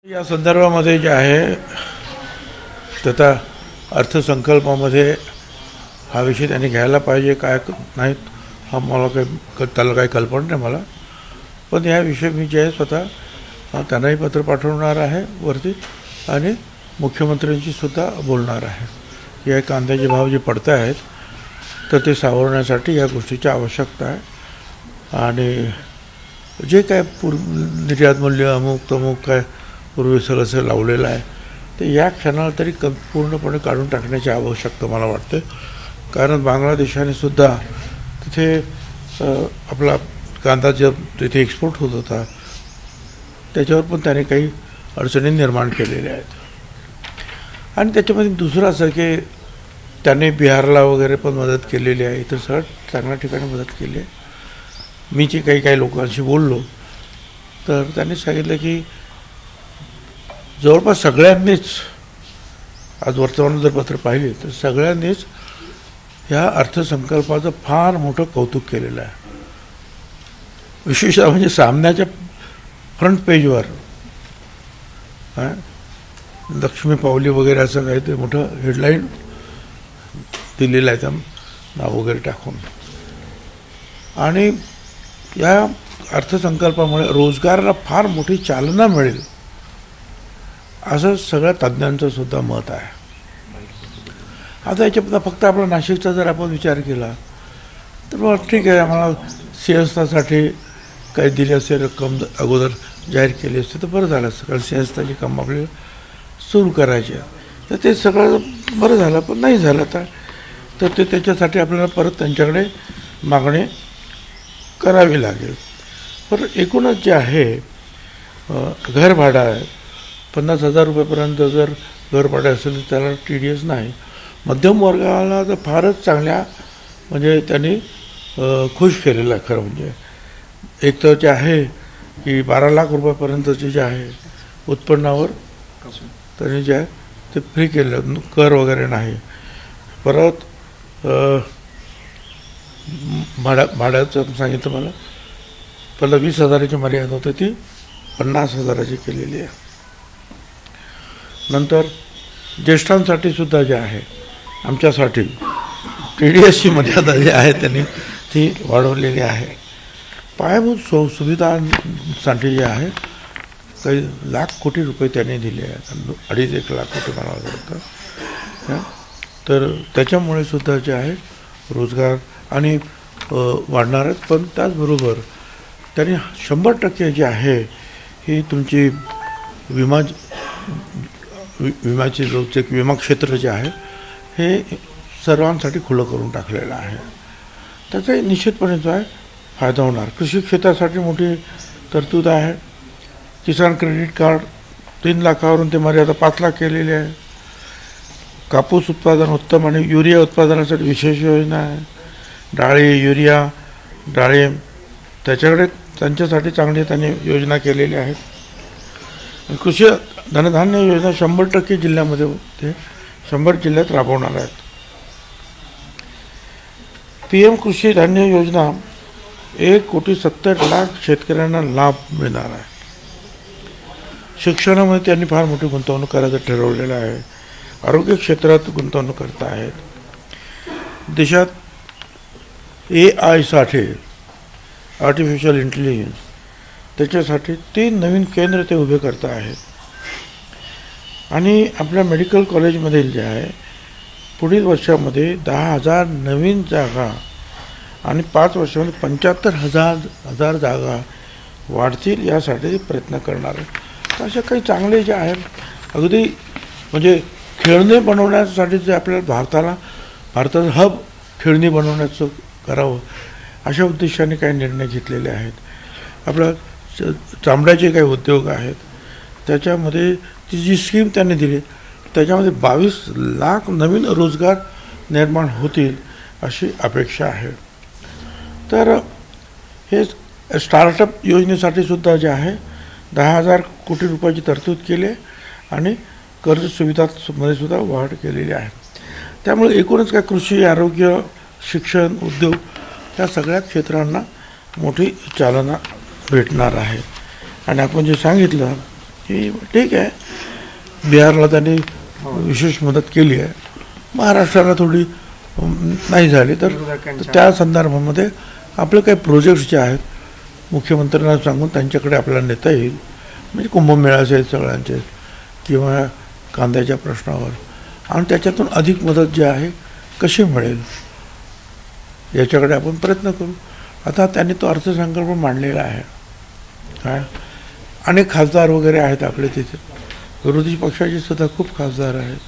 या संदर्भामध्ये जे आहे तथा अर्थसंकल्पामध्ये हा विषय त्यांनी घ्यायला पाहिजे काय नाहीत हा मला त्याला काही कल्पना नाही मला, पण या विषयी मी जे आहे स्वतः त्यांनाही पत्र पाठवणार आहे वरती आणि मुख्यमंत्र्यांशी सुद्धा बोलणार आहे. या कांद्याचे भाव जे पडत आहेत तर ते सावरण्यासाठी या गोष्टीची आवश्यकता आहे आणि जे काय निर्यात मूल्य अमुक तमुक काय पूर्वी सगळं लावलेलं आहे ते या क्षणाला तरी पूर्णपणे काढून टाकण्याची आवश्यकता मला वाटते. कारण बांगलादेशाने सुद्धा तिथे आपला कांदा जो तिथे एक्सपोर्ट होत होता त्याच्यावर पण त्याने काही अडचणी निर्माण केलेल्या आहेत आणि त्याच्यामध्ये दुसरं असं की त्याने बिहारला वगैरे पण मदत केलेली आहे, इतर सगळ्या चांगल्या ठिकाणी मदत केली आहे. मी जे काही लोकांशी बोललो तर त्यांनी सांगितलं की जवळपास सगळ्यांनीच आज वर्तमान जर पत्र पाहिले तर सगळ्यांनीच ह्या अर्थसंकल्पाचं फार मोठं कौतुक केलेलं आहे. विशेषतः म्हणजे सामन्याच्या फ्रंट पेजवर लक्ष्मी पावली वगैरे असं काही ते मोठं हेडलाईन दिलेलं आहे त्या नाव वगैरे टाकून. आणि या अर्थसंकल्पामुळे रोजगाराला फार मोठी चालना मिळेल असं सगळ्या तज्ज्ञांचं सुद्धा मत आहे. आता याच्यात फक्त आपला नाशिकचा जर आपण विचार केला तर मग ठीक आहे, आम्हाला सिंहस्थासाठी काही दिली असेल रक्कम अगोदर जाहीर केली असते तर बरं झालं असतं, कारण सिंहस्थाची काम आपल्याला सुरू करायची आहे तर ते सगळं बरं झालं, पण नाही झालं तर ते त्याच्यासाठी आपल्याला परत त्यांच्याकडे मागणी करावी लागेल. पण एकूणच जे आहे घर भाडं आहे 50,000 रुपयेपर्यंत जर घर भाडं असेल तर त्याला TDS नाही. मध्यम वर्गाला तर फारच चांगल्या म्हणजे त्यांनी खुश केलेलं आहे. खरं म्हणजे एक तर जे आहे की 12 लाख रुपयापर्यंतचे जे आहे उत्पन्नावर त्यांनी जे आहे ते फ्री केलं, कर वगैरे नाही. परत भाड्याचं सांगितलं मला पहिलं 20,000ची मर्यादा होती ती 50,000ची केलेली आहे. नंतर ज्येष्ठांसाठी सुद्धा जे आहे आमच्यासाठी TDSची मर्यादा जी आहे त्यांनी ती वाढवलेली आहे. पायाभूत सुविधांसाठी जे आहे काही लाख कोटी रुपये त्यांनी दिले आहेत, 2.5-1 लाख कोटी मला वाटतं. तर त्याच्यामुळे सुद्धा जे आहे रोजगार आणि वाढणार आहेत. पण त्याचबरोबर त्यांनी 100% जे आहे ही तुमची विम्याचे जो विमा क्षेत्र जे आहे हे सर्वांसाठी खुलं करून टाकलेलं आहे. त्याचा निश्चितपणे जो आहे फायदा होणार. कृषी क्षेत्रासाठी मोठी तरतूद आहे. किसान क्रेडिट कार्ड 3 लाखावरून ते मर्यादा 5 लाख केलेली आहे. कापूस उत्पादन उत्तम आणि युरिया उत्पादनासाठी विशेष योजना आहे. डाळी युरिया डाळिंब त्याच्याकडे त्यांच्यासाठी चांगली त्यांनी योजना केलेल्या आहेत. कृषी धनधान्य योजना 100% जिल्ह्यामध्ये ते 100 जिल्ह्यात राबवणार आहेत. PM कृषी धान्य योजना 1,70,00,000 शेतकऱ्यांना लाभ मिळणार आहे. शिक्षणामध्ये त्यांनी फार मोठी गुंतवणूक करायचं ठरवलेलं आहे. आरोग्य क्षेत्रात गुंतवणूक करत आहेत. देशात AI साठी आर्टिफिशियल इंटेलिजन्स त्याच्यासाठी 3 नवीन केंद्र ते उभे करत आहेत. आणि आपल्या मेडिकल कॉलेजमधील जे आहे पुढील वर्षामध्ये 10,000 नवीन जागा आणि 5 वर्षामध्ये 75,000 जागा वाढतील यासाठी प्रयत्न करणार आहे. तर अशा काही चांगले जे आहेत अगदी म्हणजे खेळणी बनवण्यासाठी जे आपल्याला भारताचं हब खेळणी बनवण्याचं करावं अशा उद्देशाने काही निर्णय घेतलेले आहेत. आपल्या चामड्याचे काही उद्योग आहेत त्याच्यामध्ये ती जी स्कीम त्यांनी दिली त्याच्यामध्ये 22 लाख नवीन रोजगार निर्माण होतील अशी अपेक्षा आहे. तर हे स्टार्टअप योजनेसाठी सुद्धा जे आहे 10,000 कोटी रुपयाची तरतूद केली आहे आणि कर्ज सुविधांमध्ये सुद्धा वाढ केलेली आहे. त्यामुळे एकूणच काय कृषी आरोग्य शिक्षण उद्योग या सगळ्या क्षेत्रांना मोठी चालना भेटणार आहे. आणि आपण जे सांगितलं की ठीक आहे, बिहारला त्यांनी विशेष मदत केली आहे, महाराष्ट्राला थोडी नाही झाली, तर त्या संदर्भामध्ये आपले काही प्रोजेक्ट्स जे आहेत मुख्यमंत्र्यांना सांगून त्यांच्याकडे आपल्याला नेता येईल, म्हणजे कुंभमेळ्याचे आहेत सगळ्यांचे, किंवा कांद्याच्या प्रश्नावर, आणि त्याच्यातून अधिक मदत जी आहे कशी मिळेल याच्याकडे आपण प्रयत्न करू. आता त्यांनी तो अर्थसंकल्प मांडलेला आहे. काय अनेक खासदार वगैरे आहेत आपले तिथे, विरोधी पक्षाचे सुद्धा खूप खासदार आहेत.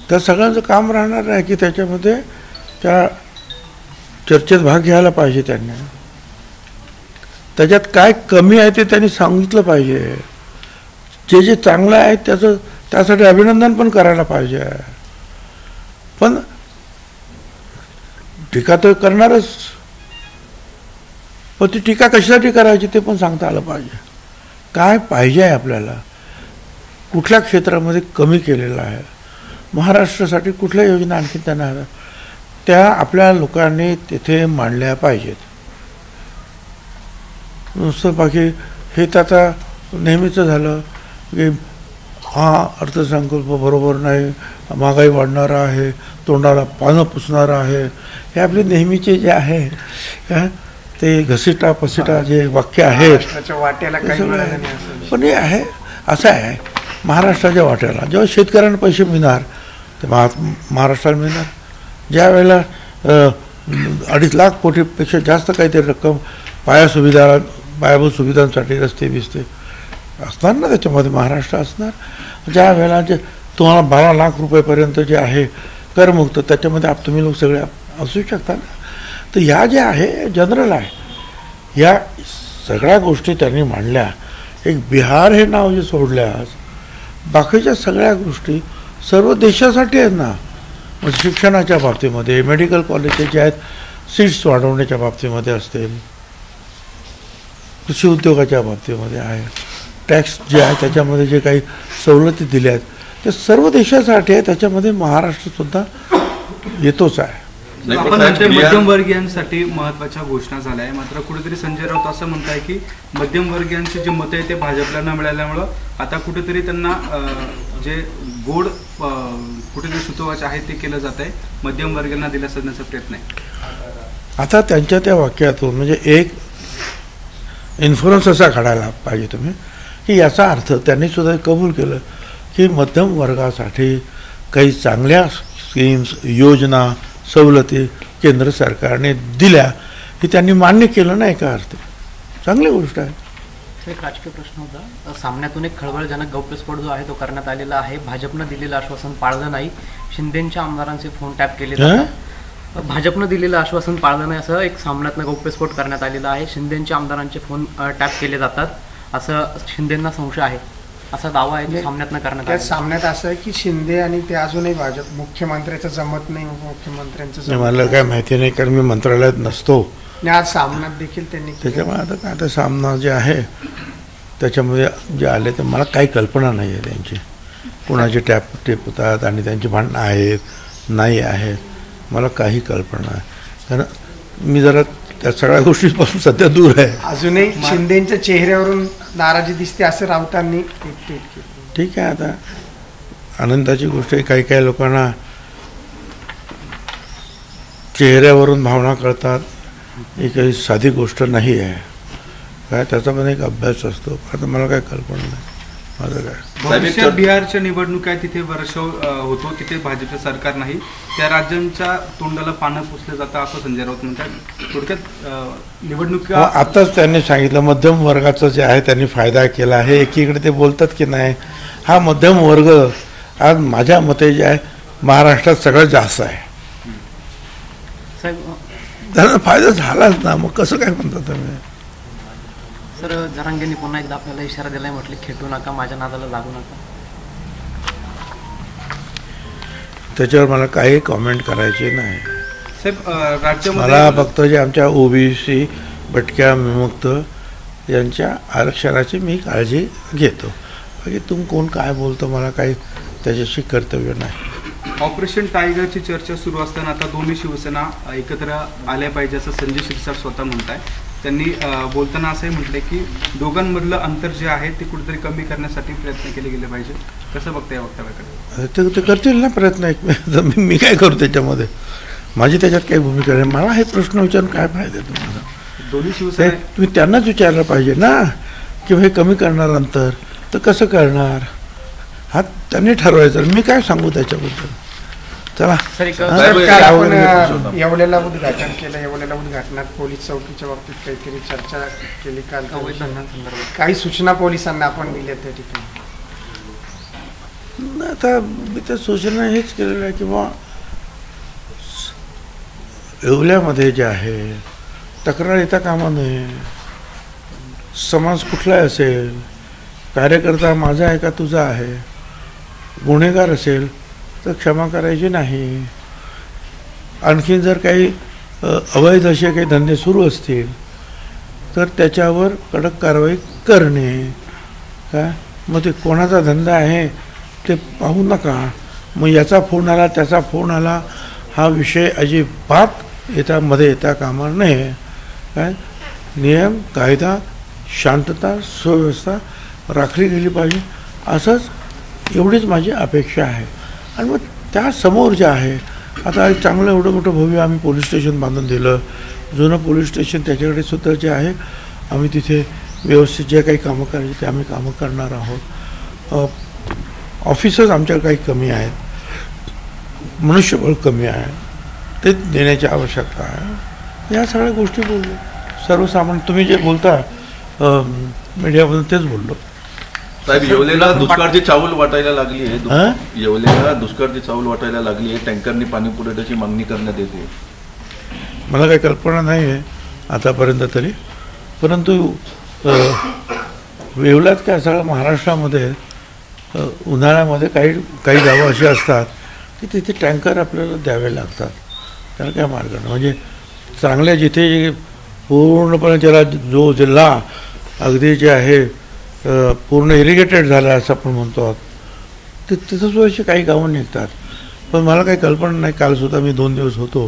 त्या सगळ्यांचं काम राहणार आहे की त्याच्यामध्ये त्या चर्चेत भाग घ्यायला पाहिजे. त्यांनी त्याच्यात काय कमी आहे ते त्यांनी सांगितलं पाहिजे. जे जे चांगलं आहे त्यासाठी अभिनंदन पण करायला पाहिजे. पण टीका तर करणारच, पण ती टीका कशासाठी करायची ते पण सांगता आलं पाहिजे. काय पाहिजे आहे आपल्याला, कुठल्या क्षेत्रामध्ये कमी केलेलं आहे, महाराष्ट्रासाठी कुठल्या योजना आणखी त्यांना हव्या, त्या आपल्या लोकांनी तिथे मांडल्या पाहिजेत. नुसतं बाकी हे तर आता नेहमीचं झालं की हा अर्थसंकल्प बरोबर नाही, महागाई वाढणारा आहे, तोंडाला पानं पुसणारा आहे, हे आपले नेहमीचे जे आहे ते घसिटा पसिटा जे वाक्य आहेत वाट्याला काही मिळालं नाही. पण हे आहे असं आहे, महाराष्ट्राच्या वाट्याला जेव्हा शेतकऱ्यांना पैसे मिळणार ते महाराष्ट्राला मिळणार. ज्या वेळेला 2.5 लाख कोटीपेक्षा जास्त काहीतरी रक्कम पायाभूत सुविधांसाठी रस्ते बिस्ते असणार ना, त्याच्यामध्ये महाराष्ट्र असणार. ज्या वेळेला जे तुम्हाला 12 लाख रुपयेपर्यंत जे आहे करमुक्त, त्याच्यामध्ये तुम्ही लोक सगळे असू शकता ना. तर ह्या ज्या आहे जनरल आहे, या सगळ्या गोष्टी त्यांनी मांडल्या. एक बिहार हे नाव जे सोडल्यास बाकीच्या सगळ्या गोष्टी सर्व देशासाठी आहेत ना. म्हणजे शिक्षणाच्या बाबतीमध्ये, मेडिकल कॉलेजेस जे आहेत सीट्स वाढवण्याच्या बाबतीमध्ये असतील, कृषी उद्योगाच्या बाबतीमध्ये आहे, टॅक्स जे आहे त्याच्यामध्ये जे काही सवलती दिल्या आहेत ते सर्व देशासाठी आहे. त्याच्यामध्ये महाराष्ट्रसुद्धा येतोच आहे. आपण मध्यमवर्गीयांसाठी महत्त्वाच्या घोषणा झाल्या आहे. मात्र कुठेतरी संजय राऊत असं म्हणताय की मध्यमवर्गीयांचे जे मतं आहे ते भाजपला न मिळाल्यामुळं आता कुठेतरी त्यांना जे गोड कुठेतरी सुतोवाच आहे ते केलं जात आहे, मध्यमवर्गीयांना दिलासा देण्याचा प्रयत्न आहे. आता त्यांच्या त्या वाक्यातून म्हणजे एक इन्फ्लुअन्स असा काढायला पाहिजे तुम्ही की याचा अर्थ त्यांनी सुद्धा कबूल केलं की मध्यम वर्गासाठी काही चांगल्या स्कीम्स, योजना, सवलती केंद्र सरकारने दिल्या हे त्यांनी मान्य केलं नाही का अर्थ. चांगली गोष्ट आहे. एक राजकीय प्रश्न होता. सामन्यातून एक खळबळजनक गौप्यस्फोट जो आहे तो करण्यात आलेला आहे. भाजपनं दिलेलं आश्वासन पाळलं नाही, शिंदेच्या आमदारांचे फोन टॅप केले जातात. भाजपनं दिलेलं आश्वासन पाळलं नाही असं एक सामन्यातनं गौप्यस्फोट करण्यात आलेला आहे. शिंदेच्या आमदारांचे फोन टॅप केले जातात असं शिंदेंना संशय आहे, असा दावा आहे सामन्यातनं करण्यात आला. सामन्यात असं आहे की शिंदे आणि ते अजूनही भाजप मुख्यमंत्र्याचं जमत नाही, मुख्यमंत्र्यांचं मला काय माहिती नाही कारण मी मंत्रालयात नसतो. आज सामन्यात देखील त्यांनी त्याच्यामुळे आता काय आता सामना जे आहे त्याच्यामध्ये जे आले तर मला काही कल्पना नाही आहे त्यांची, कोणाचे टेप होतात आणि त्यांची भांडणं आहेत नाही आहेत, मला काही कल्पना नाही. कारण मी जरा त्या सगळ्या गोष्टींपासून सध्या दूर आहे. अजूनही शिंदेच्या चेहऱ्यावरून नाराजी दिसते असं राऊतांनी ट्विट केलं. ठीक आहे, आता आनंदाची गोष्ट आहे. काही काही लोकांना चेहऱ्यावरून भावना कळतात, ही काही साधी गोष्ट नाही आहे. काय त्याचा पण एक अभ्यास असतो. आता मला काय कल्पना नाही माझं काय. भविष्यात बिहारच्या निवडणूक तिथे वर्षाव होतो, तिथे भाजपचं सरकार नाही, त्या राज्यांच्या तोंडाला पानं पुसलं जातं असं संजय राऊत म्हणतात. थोडक्यात निवडणुका आताच त्यांनी सांगितलं मध्यम वर्गाचं जे आहे त्यांनी फायदा केला आहे. एकीकडे ते बोलतात की नाही हा मध्यम वर्ग आज माझ्या मते जे आहे महाराष्ट्रात सगळ्यात जास्त आहे. त्यांना फायदा झालाच ना, मग कसं काय म्हणता तुम्ही. सर जरांगेंनी पुन्हा एकदा आपल्याला इशारा दिलाय, म्हटले खेटू नका, माझ्या नादाला लागू नका. त्याच्यावर मला काही कॉमेंट करायचे नाही. साहेब राज्यामध्ये मला फक्त जे आमच्या ओबीसी भटक्या विमुक्त यांच्या आरक्षणाची मी काळजी घेतो. बाकी तुम कोण काय बोलतो मला काही त्याच्याशी कर्तव्य नाही. ऑपरेशन टायगरची चर्चा सुरू असताना आता दोन्ही शिवसेना एकत्र आल्या पाहिजे असं संजय शिरसाट स्वतः म्हणत आहे. त्यांनी बोलताना असंही म्हटलं की दोघांमधलं अंतर जे आहे ते कुठेतरी कमी करण्यासाठी प्रयत्न केले गेले पाहिजे. कसं बघता या वक्तव्याकडे? ते करतील ना प्रयत्न. मी काय करू त्याच्यामध्ये? माझी त्याच्यात काही भूमिका नाही. मला हे प्रश्न विचारून काय फायदा तुम्हाला? दोन्ही शिवसेना तुम्ही त्यांनाच विचारलं पाहिजे ना की हे कमी करणार अंतर तर कसं करणार, हा त्यांनी ठरवायचं. मी काय सांगू त्याच्याबद्दल? चला. सर एक काल आपण येवलेला उद्घाटन केलं. येवलेला उद्घाटनात पोलीस चौकीच्या बाबतीत काहीतरी चर्चा केली काल. अवैध धंद्यांसंदर्भात काही सूचना पोलिसांना आपण दिल्या त्या ठिकाणी. आता मी तर सूचना हेच केलेलं आहे की बा येवल्यामध्ये जे आहे तक्रार येता कामा नये. समाज कुठलाही असेल, कार्यकर्ता माझा आहे का तुझा आहे, गुन्हेगार असेल तर क्षमा करायची नाही. आणखीन जर काही अवैध असे काही धंदे सुरू असतील तर त्याच्यावर कडक कारवाई करणे. काय मग ते कोणाचा धंदा आहे ते पाहू नका. मग याचा फोन आला त्याचा फोन आला हा विषय अजिबात मध्ये येता कामा नये. काय नियम कायदा शांतता सुव्यवस्था राखली गेली पाहिजे, असंच एवढीच माझी अपेक्षा आहे. आणि मग त्यासमोर जे आहे आता चांगलं एवढं मोठं भव्य आम्ही पोलीस स्टेशन बांधून दिलं. जुनं पोलीस स्टेशन त्याच्याकडे सुद्धा जे आहे आम्ही तिथे व्यवस्थित जे काही कामं करायची ते आम्ही कामं करणार आहोत. ऑफिसर्स आमच्याकडे काही कमी आहेत, मनुष्यबळ कमी आहे, ते देण्याची आवश्यकता आहे. या सगळ्या गोष्टी बोललो. सर्वसामान्य तुम्ही जे बोलता मीडियामधून तेच बोललो. साहेब, येवलेला दुष्काळची चावल वाटायला लागली आहे. येवलेला दुष्काळची चावल वाटायला लागली आहे. टँकरनी पाणी पुरवठ्याची मागणी करण्यात येते. मला काही कल्पना नाही आहे आतापर्यंत तरी, परंतु येवल्यात काय सगळं महाराष्ट्रामध्ये उन्हाळ्यामध्ये काही गावं अशी असतात की तिथे टँकर आपल्याला द्यावे लागतात. त्याला काय मार्ग नाही. म्हणजे चांगल्या जिथे पूर्णपणे त्याला जो जिल्हा अगदी जे आहे पूर्ण इरिगेटेड झाला असं आपण म्हणतो आहोत ते तिथं सुद्धा अशी काही गावं निघतात. पण मला काही कल्पना नाही. कालसुद्धा मी 2 दिवस होतो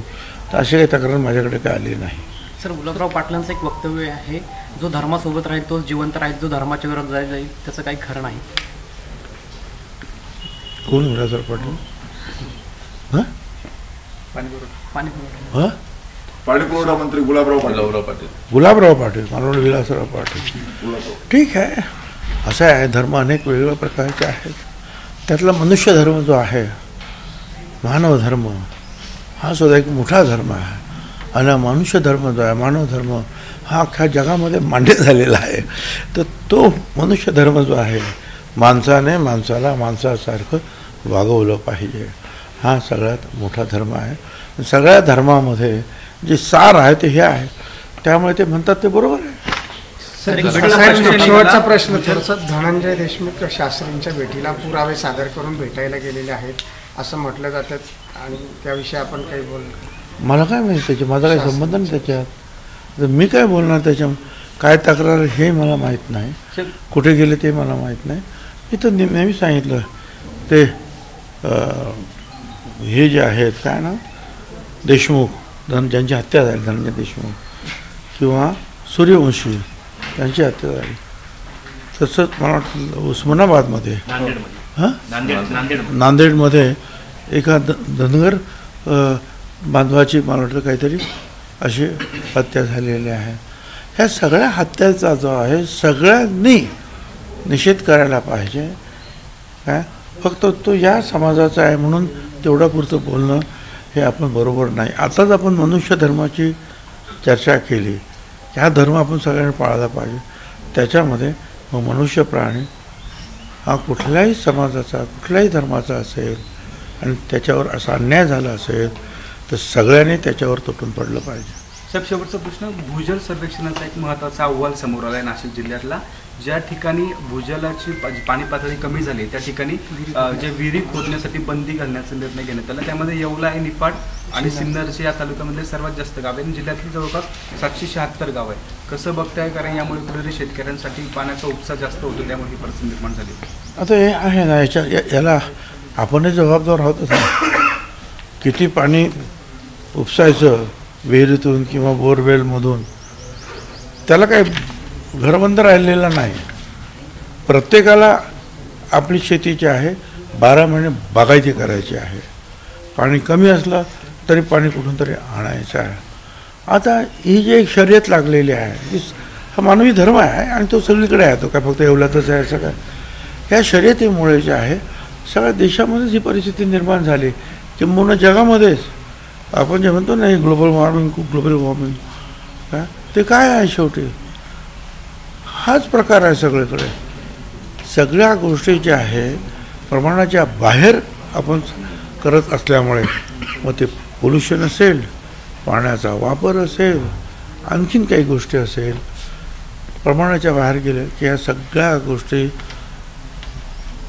तर अशी काही तक्रार माझ्याकडे काय आली नाही. सर गुलाबराव पाटलांचं एक वक्तव्य आहे, जो धर्मासोबत राहील तोच जिवंत राहील, जो धर्माच्या विरोधात जाईल त्याचं काही खरं नाही. कोण विलासराव पाटील? हां पाणी पाणीपुरवठा मंत्री गुलाबराव पाटील. गुलाबराव पाटील. मला वाटलं विलासराव पाटील. ठीक आहे. असं आहे, धर्म अनेक वेगवेगळ्या प्रकारचे आहेत. त्यातला मनुष्य धर्म जो आहे, मानव धर्म, हा सुद्धा एक मोठा धर्म आहे. आणि मनुष्य धर्म जो आहे, मानव धर्म, हा अख्ख्या जगामध्ये मान्य झालेला आहे. तर तो मनुष्य धर्म जो आहे, माणसाने माणसाला माणसासारखं वागवलं पाहिजे, हा सगळ्यात मोठा धर्म आहे. सगळ्या धर्मामध्ये जे सार आहे ते हे आहे. त्यामुळे ते म्हणतात ते बरोबर आहे. शेवटचा प्रश्न थोडासा. धनंजय देशमुख शास्त्रींच्या भेटीला पुरावे सादर करून भेटायला गेलेले आहेत असं म्हटलं जातं आणि त्याविषयी आपण काही बोलतो? मला काय माहिती त्याची, माझा काही संबंध नाही त्याच्यात. तर मी काय बोलणार त्याच्या, काय तक्रार हे मला माहीत नाही, कुठे गेले ते मला माहीत नाही. मी तर नेहमी सांगितलं ते हे जे आहेत काय ना देशमुख, ज्यांची हत्या झाली, धनंजय देशमुख किंवा सूर्यवंशी त्यांची हत्या झाली, तसंच मला वाटतं उस्मानाबादमध्ये नांदेडमध्ये एका धनगर बांधवाची मला वाटतं काहीतरी अशी हत्या झालेली आहे. ह्या सगळ्या हत्याचा जो आहे सगळ्यांनी निषेध करायला पाहिजे. काय फक्त तो या समाजाचा आहे म्हणून तेवढा पुरतं बोलणं हे आपण बरोबर नाही. आताच आपण मनुष्य धर्माची चर्चा केली. हा धर्म आपण सगळ्यांनी पाळला पाहिजे. त्याच्यामध्ये मग मनुष्य प्राणी हा कुठल्याही समाजाचा कुठल्याही धर्माचा असेल आणि त्याच्यावर असा अन्याय झाला असेल तर सगळ्यांनी त्याच्यावर तुटून पडलं पाहिजे. साहेब, शेवटचा प्रश्न. भूजल सर्वेक्षणाचा एक महत्त्वाचा अहवाल समोर आला आहे नाशिक जिल्ह्यातला. ज्या ठिकाणी भूजलाची पाणी पातळी कमी झाली त्या ठिकाणी जे विहिरी खोदण्यासाठी बंदी घालण्याचा निर्णय घेण्यात आला. त्यामध्ये येवला आहे, निफाड आणि सिन्नरचे या तालुक्यामधले सर्वात जास्त गाव आहे. जिल्ह्यातली जवळपास 776 गाव आहे. कसं बघताय? कारण यामुळे कुठेतरी शेतकऱ्यांसाठी पाण्याचा उपसा जास्त होतो, त्यामुळे ही परिस्थिती निर्माण झाली. आता हे आहे ना, याला आपणही जबाबदार आहोतच. किती पाणी उपसायचं विहिरीतून किंवा बोरवेलमधून त्याला काही घरबंद राहिलेला नाही. प्रत्येकाला आपली शेतीची आहे, 12 महिने बागायती करायची आहे. पाणी कमी असलं तरी पाणी कुठून तरी आणायचं आहे. आता ही जी एक शर्यत लागलेली आहे, हा मानवी धर्म आहे आणि तो सगळीकडे आहे, तो काय फक्त एवढ्यातच आहे असं काय. ह्या शर्यतीमुळे जे आहे सगळ्या देशामध्येच ही परिस्थिती निर्माण झाली, किंबहुना जगामध्येच. आपण जे म्हणतो ना, हे ग्लोबल वॉर्मिंग काय ते काय आहे, शेवटी हाच प्रकार आहे सगळीकडे. सगळ्या गोष्टी ज्या आहे प्रमाणाच्या बाहेर आपण करत असल्यामुळे, मग ते पोल्युशन असेल, पाण्याचा वापर असेल, आणखीन काही गोष्टी असेल, प्रमाणाच्या बाहेर गेले की या सगळ्या गोष्टी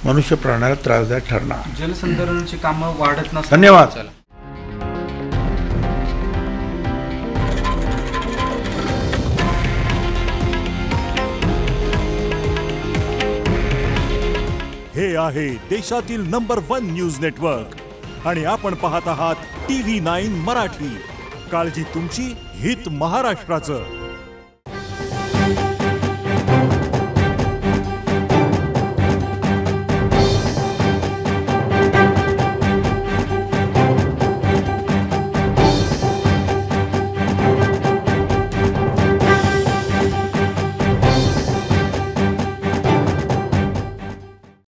मनुष्य प्राण्याला त्रासदायक ठरणार. जलसंधारणाची कामं वाढत नसतात. धन्यवाद. हे आहे देशातील नंबर 1 न्यूज नेटवर्क आणि आपण पाहत आहात TV9 मराठी. काळजी तुमची, हित महाराष्ट्राचं.